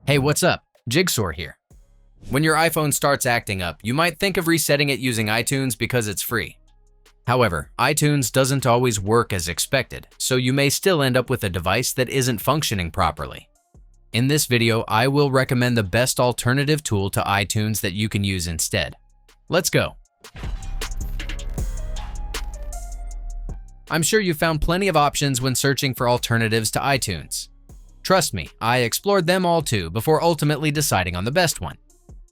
Hey, what's up? Jigxor here. When your iPhone starts acting up, you might think of resetting it using iTunes because it's free. However, iTunes doesn't always work as expected, so you may still end up with a device that isn't functioning properly. In this video, I will recommend the best alternative tool to iTunes that you can use instead. Let's go. I'm sure you found plenty of options when searching for alternatives to iTunes. Trust me, I explored them all too before ultimately deciding on the best one.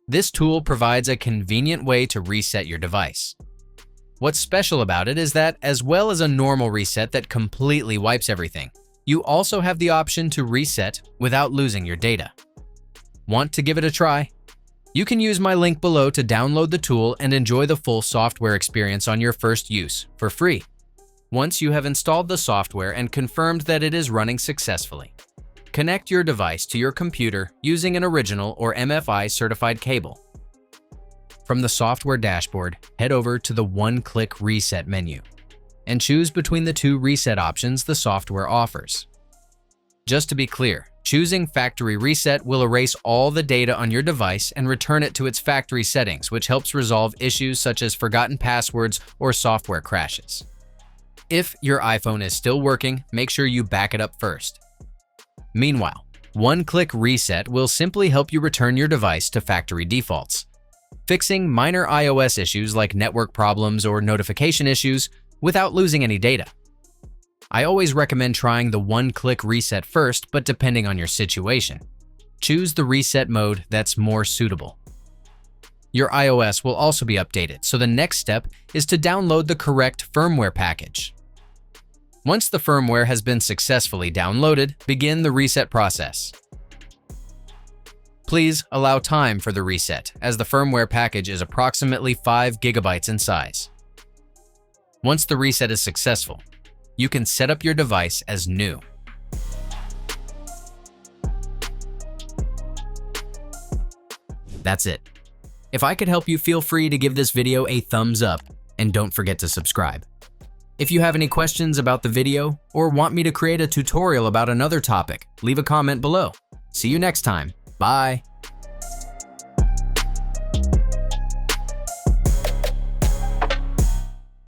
This tool provides a convenient way to reset your device. What's special about it is that, as well as a normal reset that completely wipes everything, you also have the option to reset without losing your data. Want to give it a try? You can use my link below to download the tool and enjoy the full software experience on your first use for free, once you have installed the software and confirmed that it is running successfully. Connect your device to your computer using an original or MFI certified cable. From the software dashboard, head over to the one-click reset menu and choose between the two reset options the software offers. Just to be clear, choosing factory reset will erase all the data on your device and return it to its factory settings, which helps resolve issues such as forgotten passwords or software crashes. If your iPhone is still working, make sure you back it up first. Meanwhile, one-click reset will simply help you return your device to factory defaults, fixing minor iOS issues like network problems or notification issues without losing any data. I always recommend trying the one-click reset first, but depending on your situation, choose the reset mode that's more suitable. Your iOS will also be updated, so the next step is to download the correct firmware package. Once the firmware has been successfully downloaded, begin the reset process. Please allow time for the reset, as the firmware package is approximately 5 GB in size. Once the reset is successful, you can set up your device as new. That's it. If I could help you, feel free to give this video a thumbs up, and don't forget to subscribe. If you have any questions about the video or want me to create a tutorial about another topic, leave a comment below. See you next time. Bye.